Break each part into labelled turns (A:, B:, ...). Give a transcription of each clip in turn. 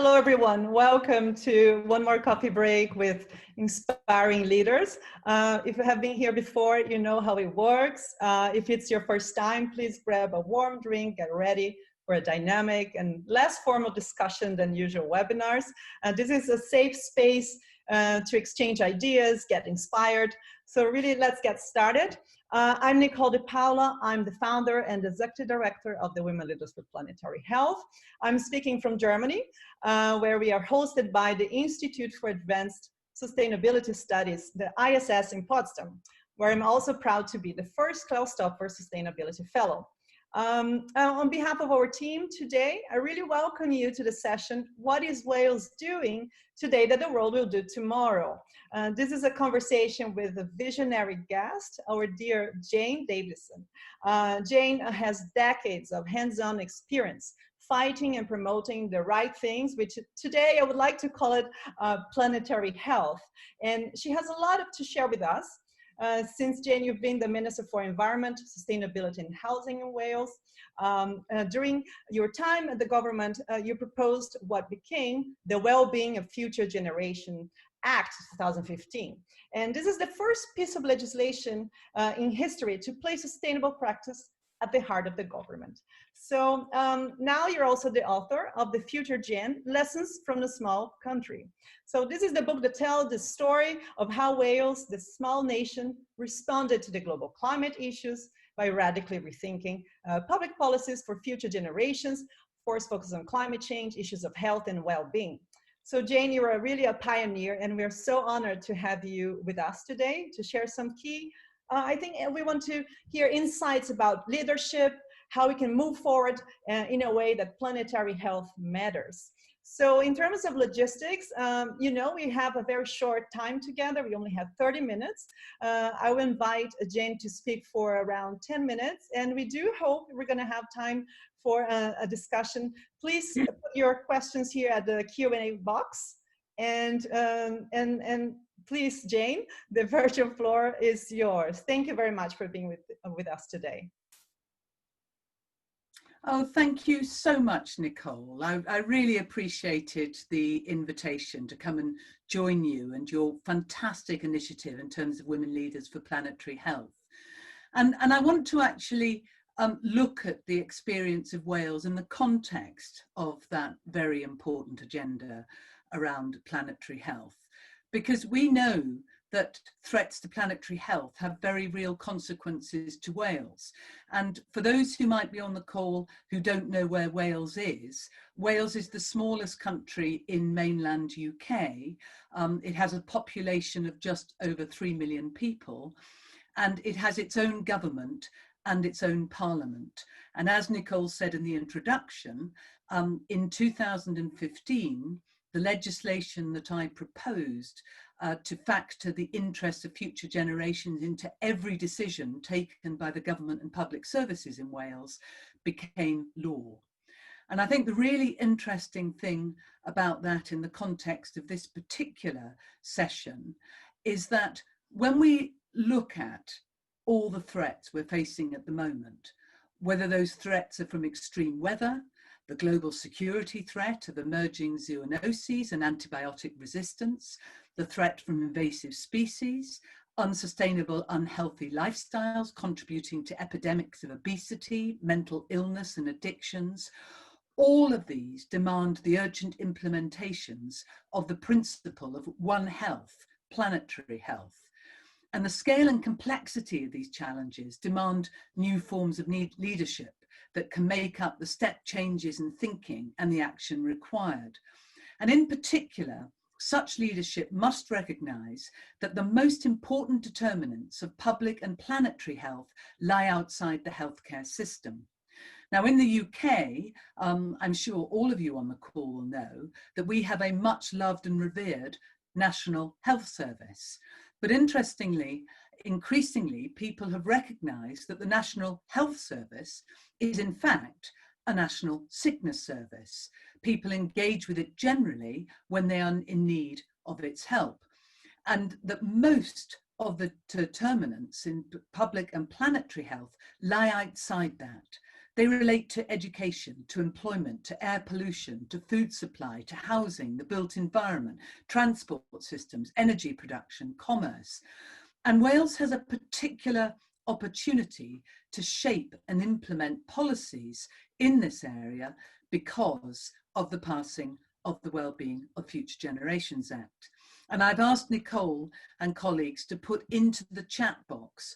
A: Hello, everyone. Welcome to one more coffee break with inspiring leaders. If you have been here before, you know how it works. If it's your first time, please grab a warm drink, get ready for a dynamic and less formal discussion than usual webinars. This is a safe space to exchange ideas, get inspired. So really, let's get started. I'm Nicole De Paula. I'm the founder and executive director of the Women Leaders for Planetary Health. I'm speaking from Germany, where we are hosted by the Institute for Advanced Sustainability Studies, the ISS in Potsdam, where I'm also proud to be the first Klostopper Sustainability Fellow. On behalf of our team today, I really welcome you to the session, What is Wales Doing Today That the World Will Do Tomorrow? This is a conversation with a visionary guest, our dear Jane Davidson. Jane has decades of hands-on experience fighting and promoting the right things, which today I would like to call it planetary health. And she has a lot to share with us. Since Jane, you've been the Minister for Environment, Sustainability and Housing in Wales. During your time at the government, you proposed what became the WellBeing of Future Generation Act 2015. And this is the first piece of legislation in history to place sustainable practice at the heart of the government. So now you're also the author of The Future Gen, Lessons from the Small Country. So this is the book that tells the story of how Wales, the small nation, responded to the global climate issues by radically rethinking public policies for future generations, of course, focus on climate change, issues of health and well-being. So Jane, you are really a pioneer, and we're so honored to have you with us today to share some key I think we want to hear insights about leadership, how we can move forward in a way that planetary health matters. So in terms of logistics, you know, we have a very short time together. We only have 30 minutes. I will invite Jane to speak for around 10 minutes. And we do hope we're going to have time for a discussion. Please put your questions here at the Q&A box. And please, Jane, the virtual floor is yours. Thank you very much for being with us today.
B: Oh, thank you so much, Nicole. I really appreciated the invitation to come and join you and your fantastic initiative in terms of Women Leaders for Planetary Health. And I want to actually look at the experience of Wales in the context of that very important agenda around planetary health, because we know that threats to planetary health have very real consequences to Wales. And for those who might be on the call who don't know where Wales is the smallest country in mainland UK. It has a population of just over 3 million people, and it has its own government and its own parliament. And as Nicole said in the introduction, in 2015, the legislation that I proposed to factor the interests of future generations into every decision taken by the government and public services in Wales became law. And I think the really interesting thing about that in the context of this particular session is that when we look at all the threats we're facing at the moment, whether those threats are from extreme weather, the global security threat of emerging zoonoses and antibiotic resistance, the threat from invasive species, unsustainable, unhealthy lifestyles contributing to epidemics of obesity, mental illness and addictions, all of these demand the urgent implementations of the principle of One Health, planetary health. And the scale and complexity of these challenges demand new forms of leadership that can make up the step changes in thinking and the action required. And in particular, such leadership must recognise that the most important determinants of public and planetary health lie outside the healthcare system. Now, in the UK, I'm sure all of you on the call will know that we have a much loved and revered National Health Service. But interestingly, increasingly, people have recognised that the National Health Service is in fact a national sickness service. People engage with it generally when they are in need of its help. And that most of the determinants in public and planetary health lie outside that. They relate to education, to employment, to air pollution, to food supply, to housing, the built environment, transport systems, energy production, commerce. And Wales has a particular opportunity to shape and implement policies in this area because of the passing of the WellBeing of Future Generations Act. And I've asked Nicole and colleagues to put into the chat box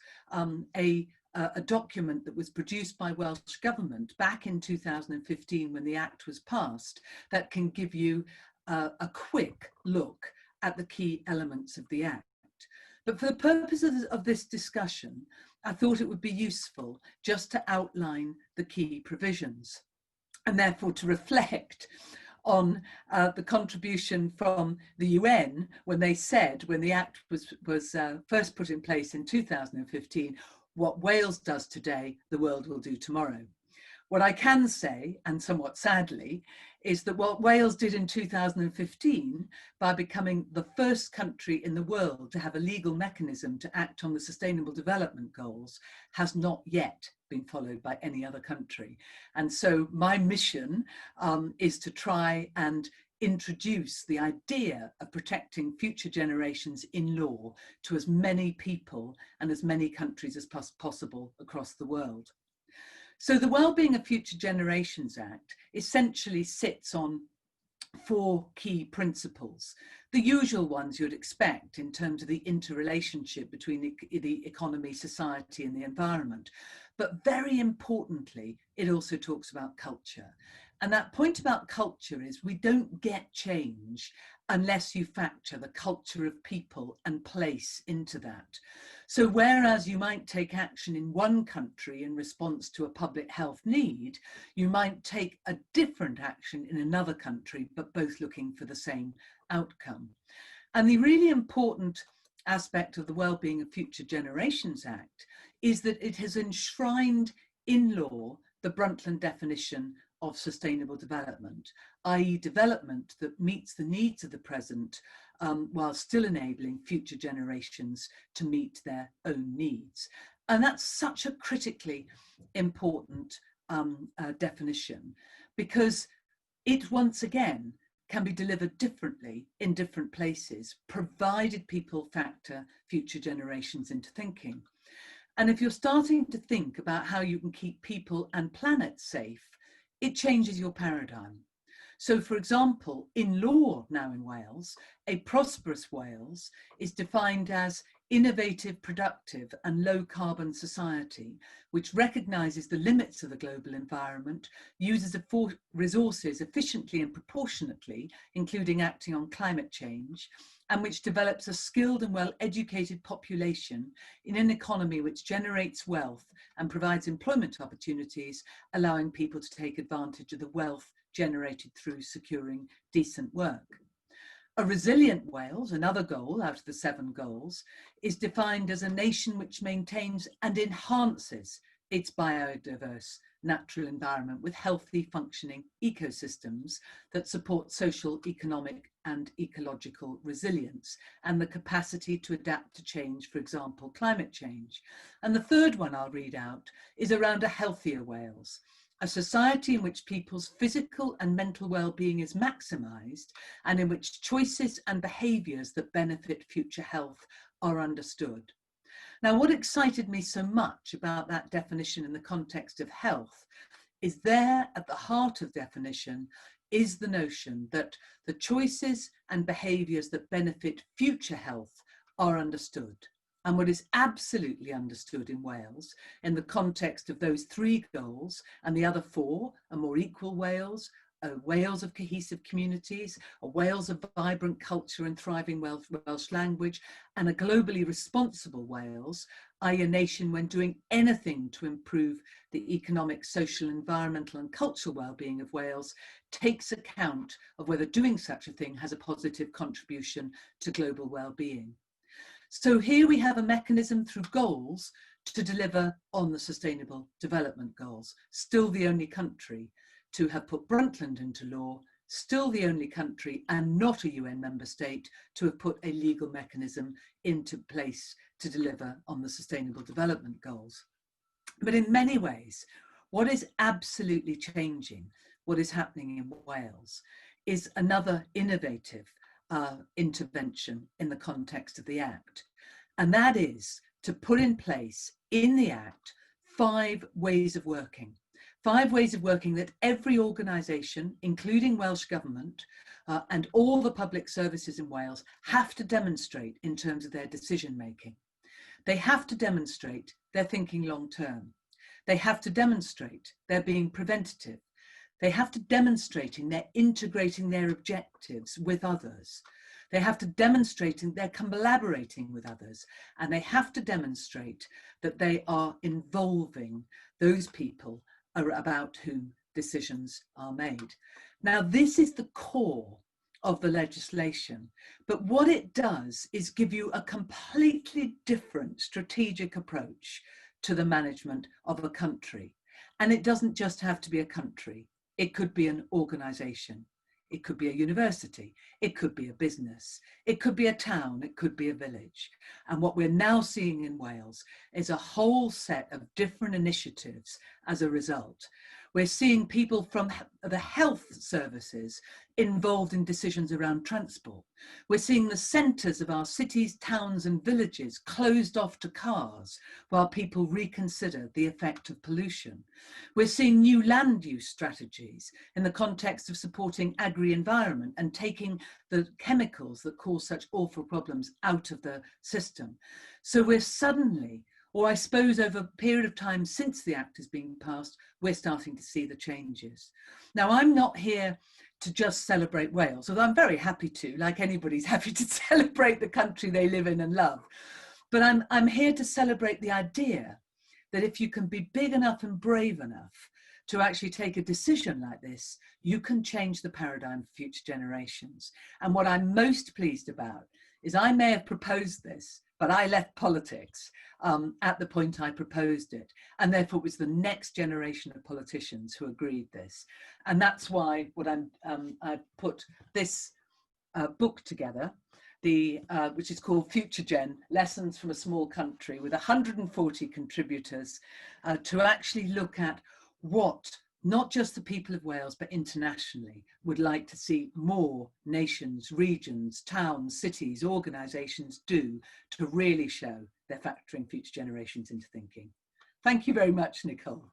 B: a document that was produced by Welsh Government back in 2015 when the Act was passed that can give you a quick look at the key elements of the Act. But for the purposes of this discussion, I thought it would be useful just to outline the key provisions and therefore to reflect on the contribution from the UN when they said, when the Act was first put in place in 2015, what Wales does today, the world will do tomorrow. What I can say, and somewhat sadly, is that what Wales did in 2015 by becoming the first country in the world to have a legal mechanism to act on the Sustainable Development Goals has not yet been followed by any other country. And so my mission is to try and introduce the idea of protecting future generations in law to as many people and as many countries as possible across the world. So the WellBeing of Future Generations Act essentially sits on 4 key principles, the usual ones you'd expect in terms of the interrelationship between the economy, society and the environment. But very importantly, it also talks about culture. And that point about culture is we don't get change unless you factor the culture of people and place into that. So whereas you might take action in one country in response to a public health need, you might take a different action in another country, but both looking for the same outcome. And the really important aspect of the WellBeing of Future Generations Act is that it has enshrined in law the Brundtland definition of sustainable development, i.e. development that meets the needs of the present while still enabling future generations to meet their own needs. And that's such a critically important definition because it once again can be delivered differently in different places, provided people factor future generations into thinking. And if you're starting to think about how you can keep people and planet safe, it changes your paradigm. So for example, in law now in Wales, a prosperous Wales is defined as innovative, productive and low carbon society, which recognises the limits of the global environment, uses resources efficiently and proportionately, including acting on climate change, and which develops a skilled and well-educated population in an economy which generates wealth and provides employment opportunities, allowing people to take advantage of the wealth generated through securing decent work. A resilient Wales, another goal out of the 7 goals, is defined as a nation which maintains and enhances its biodiverse natural environment with healthy functioning ecosystems that support social, economic and ecological resilience and the capacity to adapt to change, for example, climate change. And the 3rd one I'll read out is around a healthier Wales, a society in which people's physical and mental well-being is maximised and in which choices and behaviours that benefit future health are understood. Now, what excited me so much about that definition in the context of health is there at the heart of definition is the notion that the choices and behaviours that benefit future health are understood. And what is absolutely understood in Wales in the context of those 3 goals and the other 4, a more equal Wales, a Wales of cohesive communities, a Wales of vibrant culture and thriving Welsh language, and a globally responsible Wales, i.e. a nation when doing anything to improve the economic, social, environmental and cultural well-being of Wales takes account of whether doing such a thing has a positive contribution to global well-being. So here we have a mechanism through goals to deliver on the Sustainable Development Goals, still the only country to have put Brundtland into law, still the only country and not a UN member state to have put a legal mechanism into place to deliver on the Sustainable Development Goals. But in many ways, What is absolutely changing, what is happening in Wales, is another innovative intervention in the context of the Act. And that is to put in place in the Act 5 ways of working. 5 ways of working that every organisation, including Welsh Government and all the public services in Wales, have to demonstrate in terms of their decision making. They have to demonstrate they're thinking long term. They have to demonstrate they're being preventative. They have to demonstrate they're integrating their objectives with others. They have to demonstrate they're collaborating with others. And they have to demonstrate that they are involving those people about whom decisions are made. Now, this is the core of the legislation, but what it does is give you a completely different strategic approach to the management of a country. And it doesn't just have to be a country. It could be an organisation. It could be a university. It could be a business. It could be a town. It could be a village. And what we're now seeing in Wales is a whole set of different initiatives as a result. We're seeing people from the health services involved in decisions around transport. We're seeing the centres of our cities, towns and villages closed off to cars while people reconsider the effect of pollution. We're seeing new land use strategies in the context of supporting agri-environment and taking the chemicals that cause such awful problems out of the system. So we're suddenly, or I suppose over a period of time since the Act has been passed, we're starting to see the changes. Now, I'm not here to just celebrate Wales, although I'm very happy to, like anybody's happy to celebrate the country they live in and love. But I'm here to celebrate the idea that if you can be big enough and brave enough to actually take a decision like this, you can change the paradigm for future generations. And what I'm most pleased about is I may have proposed this, but I left politics at the point I proposed it. And therefore it was the next generation of politicians who agreed this. And that's why I put this book together, which is called Future Gen, Lessons from a Small Country, with 140 contributors to actually look at what not just the people of Wales, but internationally would like to see more nations, regions, towns, cities, organisations do to really show they're factoring future generations into thinking. Thank you very much, Nicole.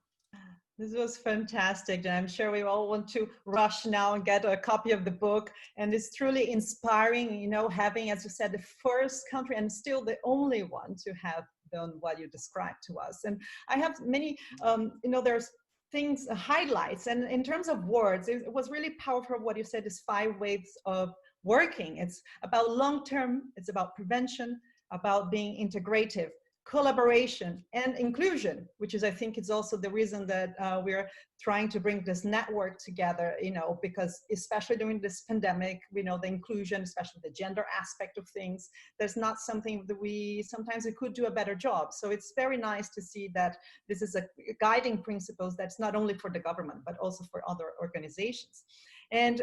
A: This was fantastic. And I'm sure we all want to rush now and get a copy of the book. And it's truly inspiring, you know, having, as you said, the first country and still the only one to have done what you described to us. And I have many, you know, there's things, highlights. And in terms of words, it was really powerful what you said is 5 ways of working. It's about long-term, it's about prevention, about being integrative, collaboration and inclusion, which is, I think, is also the reason that we're trying to bring this network together, you know, because especially during this pandemic, we know the inclusion, especially the gender aspect of things, there's not something that sometimes we could do a better job. So it's very nice to see that this is a guiding principles that's not only for the government, but also for other organizations. And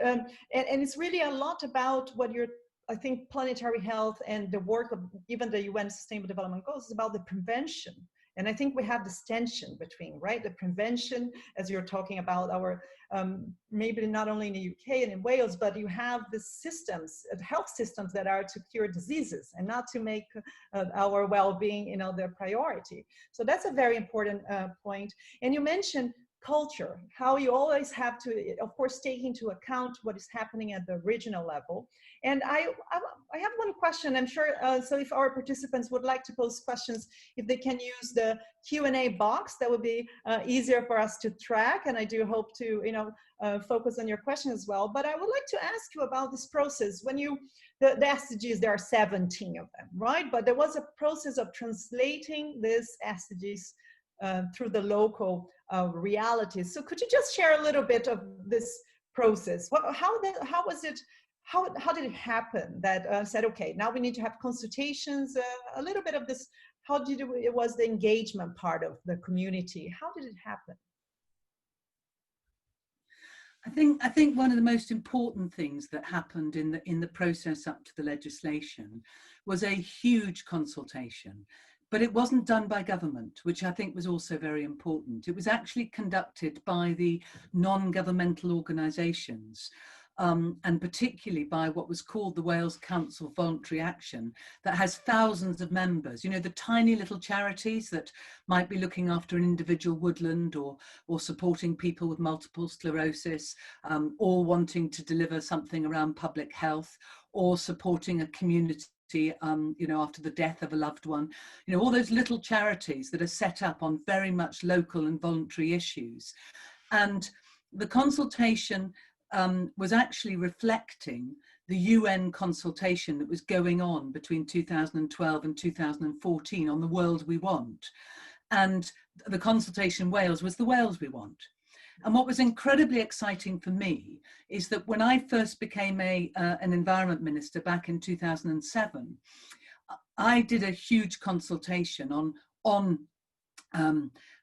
A: it's really a lot about what I think planetary health and the work of even the UN Sustainable Development Goals is about the prevention. And I think we have this tension between, right, the prevention, as you're talking about our, maybe not only in the UK and in Wales, but you have the systems, health systems that are to cure diseases and not to make our well-being, you know, their priority. So that's a very important point. And you mentioned culture, how you always have to, of course, take into account what is happening at the regional level. And I have one question, I'm sure, so if our participants would like to pose questions, if they can use the Q&A box, that would be easier for us to track. And I do hope to, you know, focus on your question as well. But I would like to ask you about this process. When the SDGs, there are 17 of them, right? But there was a process of translating these SDGs through the local realities. So could you just share a little bit of this process? How did it happen that said, okay, now we need to have consultations, a little bit of this, it was the engagement part of the community. How did it happen?
B: I think one of the most important things that happened in the process up to the legislation was a huge consultation but it wasn't done by government, which I think was also very important. It was actually conducted by the non-governmental organisations, and particularly by what was called the Wales Council Voluntary Action, that has thousands of members. You know, the tiny little charities that might be looking after an individual woodland, or supporting people with multiple sclerosis, or wanting to deliver something around public health, or supporting a community, you know, after the death of a loved one. You know, all those little charities that are set up on very much local and voluntary issues. And the consultation was actually reflecting the UN consultation that was going on between 2012 and 2014 on the world we want. And the consultation Wales was the Wales we want. And what was incredibly exciting for me is that when I first became an environment minister back in 2007, I did a huge consultation on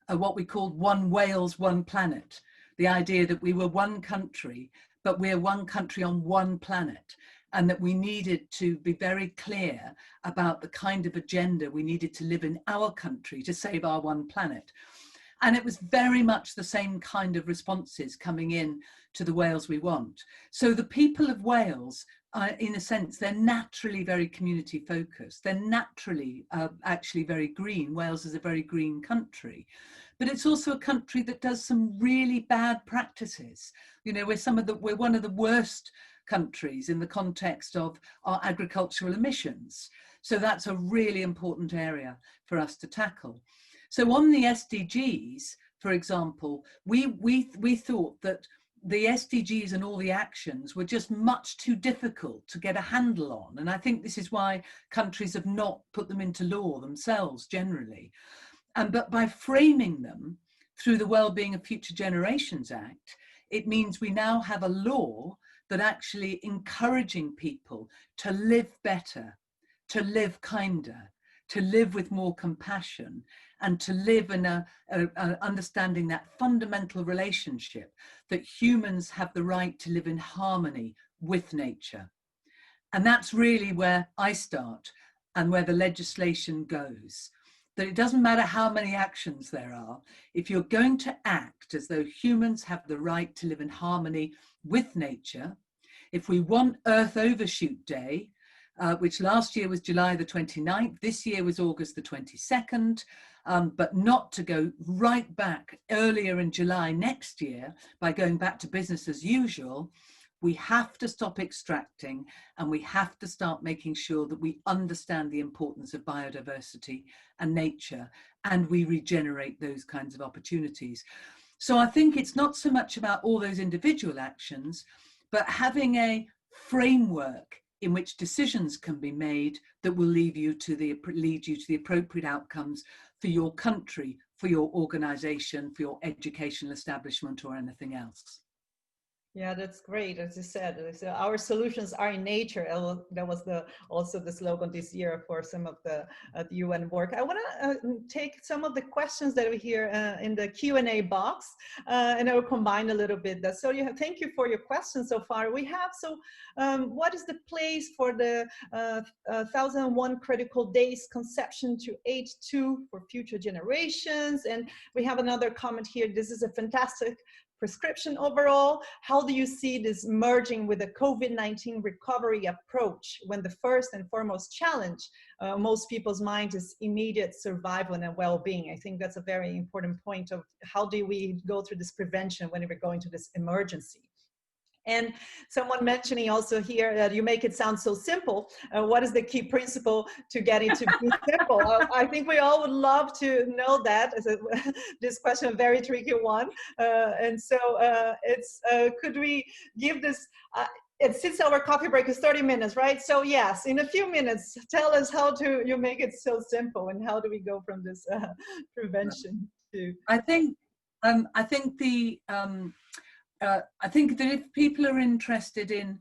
B: what we called One Wales, One Planet. The idea that we were one country, but we're one country on one planet, and that we needed to be very clear about the kind of agenda we needed to live in our country to save our one planet. And it was very much the same kind of responses coming in to the Wales we want. So the people of Wales, in a sense, they're naturally very community focused. They're naturally actually very green. Wales is a very green country. But it's also a country that does some really bad practices. You know, we're one of the worst countries in the context of our agricultural emissions. So that's a really important area for us to tackle. So on the SDGs, for example, we thought that the SDGs and all the actions were just much too difficult to get a handle on. And I think this is why countries have not put them into law themselves generally. But by framing them through the WellBeing of Future Generations Act, it means we now have a law that actually encouraging people to live better, to live kinder, to live with more compassion, and to live in a understanding that fundamental relationship that humans have the right to live in harmony with nature. And that's really where I start and where the legislation goes. That it doesn't matter how many actions there are, if you're going to act as though humans have the right to live in harmony with nature, if we want Earth Overshoot Day, which last year was July the 29th, this year was August the 22nd, but not to go right back earlier in July next year by going back to business as usual, we have to stop extracting, and we have to start making sure that we understand the importance of biodiversity and nature, and we regenerate those kinds of opportunities. So I think it's not so much about all those individual actions, but having a framework in which decisions can be made that will lead you to the appropriate outcomes for your country, for your organisation, for your educational establishment, or anything else.
A: Yeah, that's great. As you said, so our solutions are in nature. That was also the slogan this year for some of the UN work. I want to take some of the questions that we hear in the Q&A box, and I will combine a little bit. So thank you for your questions so far. We have, what is the place for the 1001 critical days conception to age 2 for future generations? And we have another comment here. This is a fantastic prescription overall. How do you see this merging with the COVID-19 recovery approach when the first and foremost challenge most people's mind is immediate survival and well-being? I think that's a very important point of how do we go through this prevention when we're going to this emergency. And someone mentioning also here that you make it sound so simple. What is the key principle to get it to be simple? I think we all would love to know that. This question, a very tricky one. And so could we give this, since our coffee break is 30 minutes, right? So yes, in a few minutes, tell us how you make it so simple, and how do we go from this prevention to?
B: I think that if people are interested in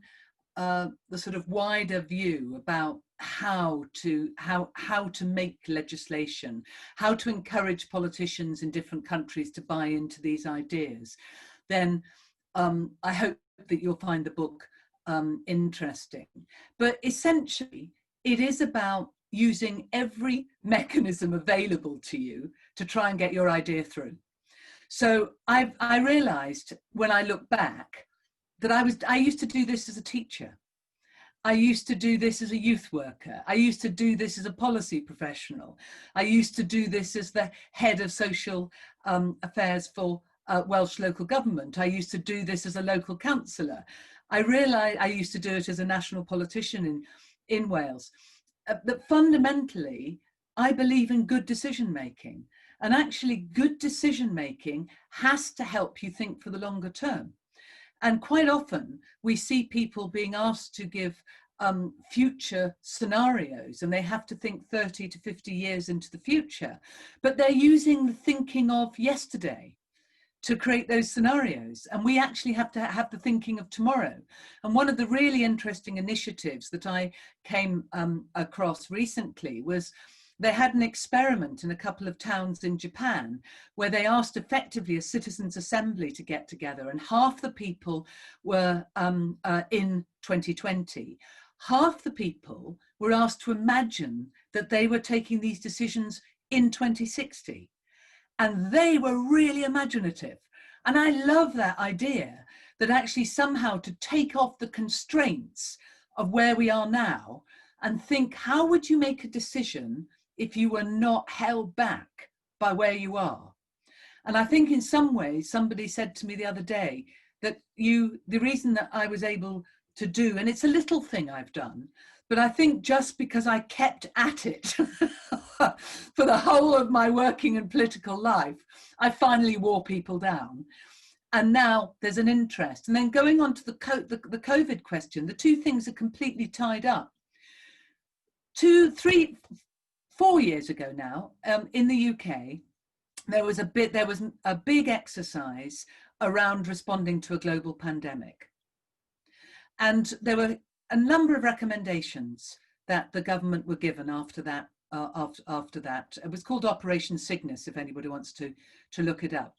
B: the sort of wider view about how to make legislation, how to encourage politicians in different countries to buy into these ideas, then I hope that you'll find the book interesting. But essentially, it is about using every mechanism available to you to try and get your idea through. So I realized when I look back that I used to do this as a teacher. I used to do this as a youth worker. I used to do this as a policy professional. I used to do this as the head of social affairs for Welsh local government. I used to do this as a local councillor. I realised I used to do it as a national politician in Wales. That fundamentally, I believe in good decision making. And actually, good decision making has to help you think for the longer term. And quite often we see people being asked to give future scenarios, and they have to think 30 to 50 years into the future, but they're using the thinking of yesterday to create those scenarios. And we actually have to have the thinking of tomorrow. And one of the really interesting initiatives that I came across recently was they had an experiment in a couple of towns in Japan where they asked effectively a citizens' assembly to get together, and half the people were in 2020. Half the people were asked to imagine that they were taking these decisions in 2060. And they were really imaginative. And I love that idea that actually somehow to take off the constraints of where we are now and think, how would you make a decision if you were not held back by where you are? And I think in some ways, somebody said to me the other day that the reason that I was able to do, and it's a little thing I've done, but I think just because I kept at it for the whole of my working and political life, I finally wore people down. And now there's an interest. And then going on to the COVID question, the two things are completely tied up. 2, 3, 4 years ago now, in the UK, there was a big exercise around responding to a global pandemic. And there were a number of recommendations that the government were given after that. It was called Operation Cygnus, if anybody wants to look it up.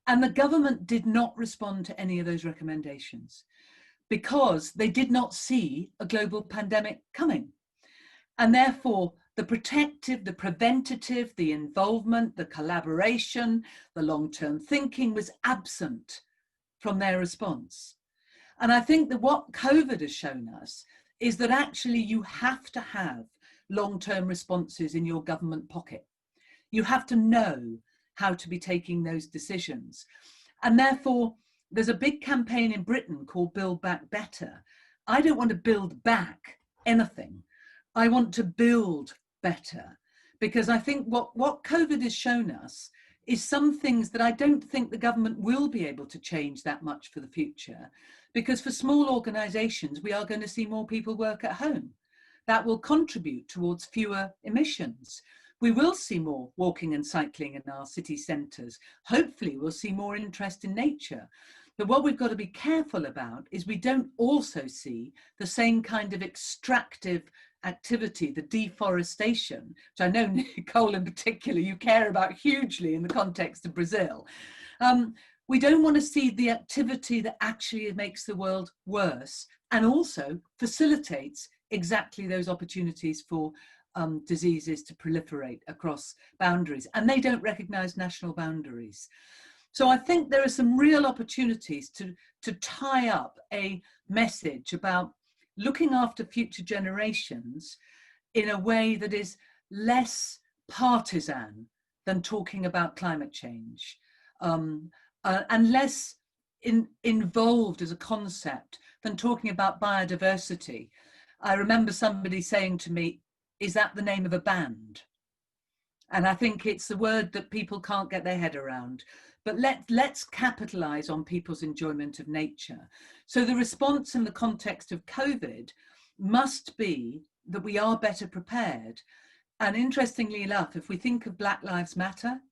B: And the government did not respond to any of those recommendations because they did not see a global pandemic coming. And therefore, the protective, the preventative, the involvement, the collaboration, the long-term thinking was absent from their response. And I think that what COVID has shown us is that actually you have to have long-term responses in your government pocket. You have to know how to be taking those decisions. And therefore, there's a big campaign in Britain called Build Back Better. I don't want to build back anything. I want to build better, because I think what COVID has shown us is some things that I don't think the government will be able to change that much for the future, because for small organisations, we are going to see more people work at home. That will contribute towards fewer emissions. We will see more walking and cycling in our city centres. Hopefully we'll see more interest in nature. But what we've got to be careful about is we don't also see the same kind of extractive activity, the deforestation, which I know, Nicole in particular, you care about hugely in the context of Brazil. We don't want to see the activity that actually makes the world worse and also facilitates exactly those opportunities for diseases to proliferate across boundaries, and they don't recognise national boundaries. So I think there are some real opportunities to tie up a message about looking after future generations in a way that is less partisan than talking about climate change, and less involved as a concept than talking about biodiversity. I remember somebody saying to me, "Is that the name of a band?" And I think it's the word that people can't get their head around. But let's capitalise on people's enjoyment of nature. So the response in the context of COVID must be that we are better prepared. And interestingly enough, if we think of Black Lives Matter,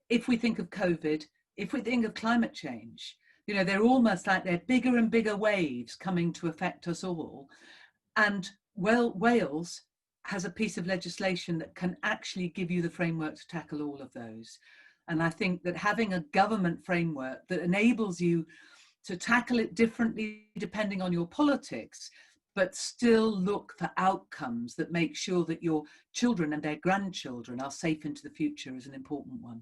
B: if we think of COVID, if we think of climate change, you know, they're almost like they're bigger and bigger waves coming to affect us all. And well, Wales has a piece of legislation that can actually give you the framework to tackle all of those. And I think that having a government framework that enables you to tackle it differently depending on your politics, but still look for outcomes that make sure that your children and their grandchildren are safe into the future is an important one.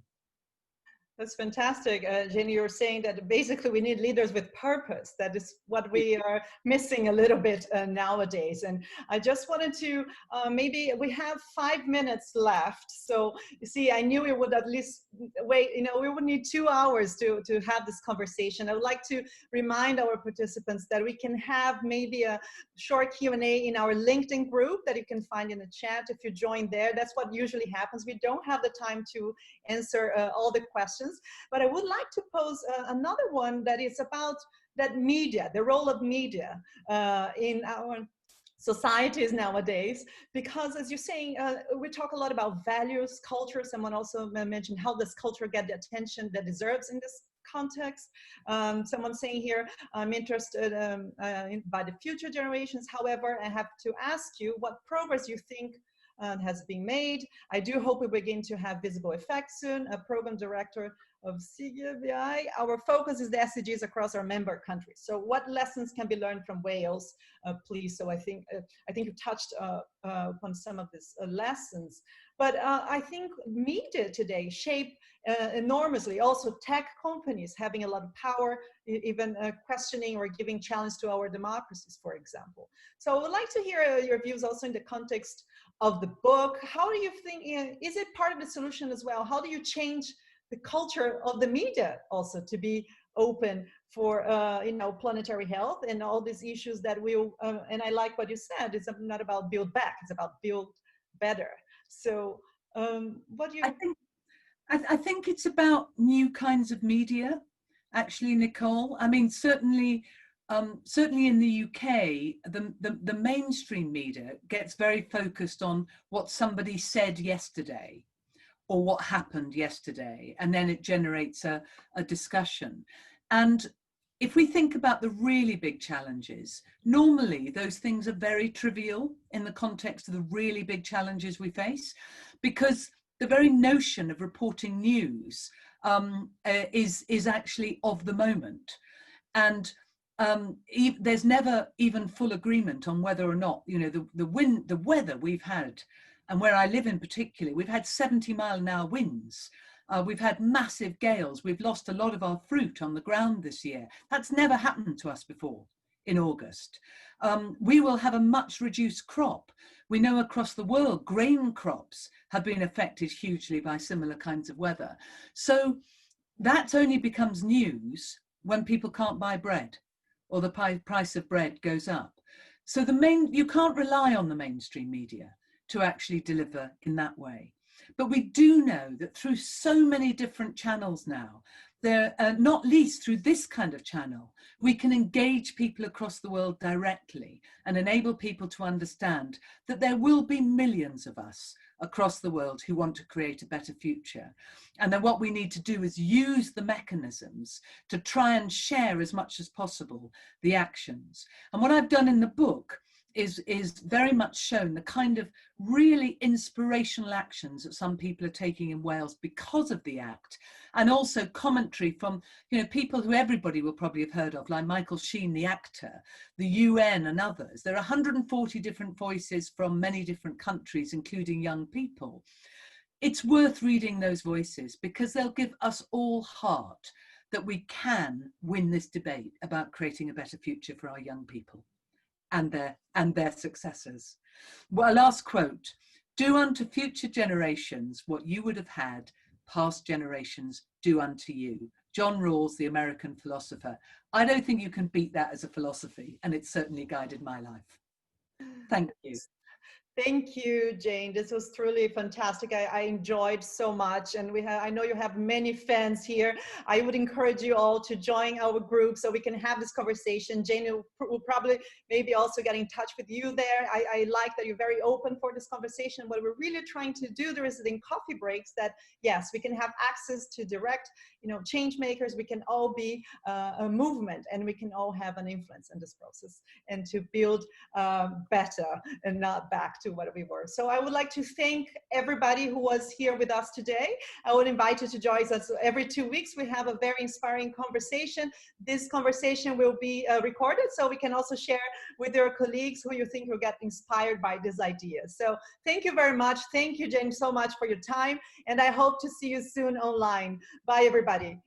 A: That's fantastic. Jenny, you're saying that basically we need leaders with purpose. That is what we are missing a little bit nowadays. And I just wanted to, maybe we have 5 minutes left. So you see, I knew we would at least wait, we would need 2 hours to have this conversation. I would like to remind our participants that we can have maybe a short Q&A in our LinkedIn group that you can find in the chat if you join there. That's what usually happens. We don't have the time to answer all the questions. But I would like to pose another one that is about that media, the role of media in our societies nowadays, because as you're saying, we talk a lot about values, culture. Someone also mentioned how does culture get the attention that deserves in this context. Someone saying here, I'm interested by the future generations. However, I have to ask you what progress you think has been made. I do hope we begin to have visible effects soon. A program director of CGVI. Our focus is the SDGs across our member countries. So what lessons can be learned from Wales, please? So I think you touched upon some of these lessons. But I think media today shape enormously. Also tech companies having a lot of power, even questioning or giving challenge to our democracies, for example. So I would like to hear your views also in the context of the book. How do you think, is it part of the solution as well? How do you change the culture of the media also to be open for planetary health and all these issues that will, and I like what you said, it's not about build back, it's about build better. So what do you...
B: I think it's about new kinds of media, actually, Nicole. I mean, certainly in the UK, the mainstream media gets very focused on what somebody said yesterday or what happened yesterday, and then it generates a discussion. And if we think about the really big challenges, normally those things are very trivial in the context of the really big challenges we face, because the very notion of reporting news is actually of the moment. And there's never even full agreement on whether or not, the weather we've had, and where I live in particular, we've had 70-mile-an-hour winds. We've had massive gales. We've lost a lot of our fruit on the ground this year. That's never happened to us before in August. We will have a much reduced crop. We know across the world, grain crops have been affected hugely by similar kinds of weather. So that only becomes news when people can't buy bread or the price of bread goes up. So you can't rely on the mainstream media to actually deliver in that way. But we do know that through so many different channels now, not least through this kind of channel, we can engage people across the world directly and enable people to understand that there will be millions of us across the world who want to create a better future. And then what we need to do is use the mechanisms to try and share as much as possible the actions. And what I've done in the book is very much shown the kind of really inspirational actions that some people are taking in Wales because of the Act, and also commentary from people who everybody will probably have heard of, like Michael Sheen, the actor, the UN and others. There are 140 different voices from many different countries, including young people. It's worth reading those voices because they'll give us all heart that we can win this debate about creating a better future for our young people and their successors. Well, a last quote: "Do unto future generations what you would have had past generations do unto you." John Rawls, the American philosopher. I don't think you can beat that as a philosophy, and it's certainly guided my life. Thank you.
A: Thank you, Jane. This was truly fantastic. I enjoyed so much, and I know you have many fans here. I would encourage you all to join our group so we can have this conversation. Jane will probably maybe also get in touch with you there. I like that you're very open for this conversation. What we're really trying to do there is in coffee breaks that, yes, we can have access to direct, change makers. We can all be a movement, and we can all have an influence in this process, and to build better and not back to what we were. So I would like to thank everybody who was here with us today. I would invite you to join us every 2 weeks. We have a very inspiring conversation. This conversation will be recorded, so we can also share with your colleagues who you think will get inspired by this idea. So thank you very much. Thank you, Jane, so much for your time, and I hope to see you soon online. Bye, everybody.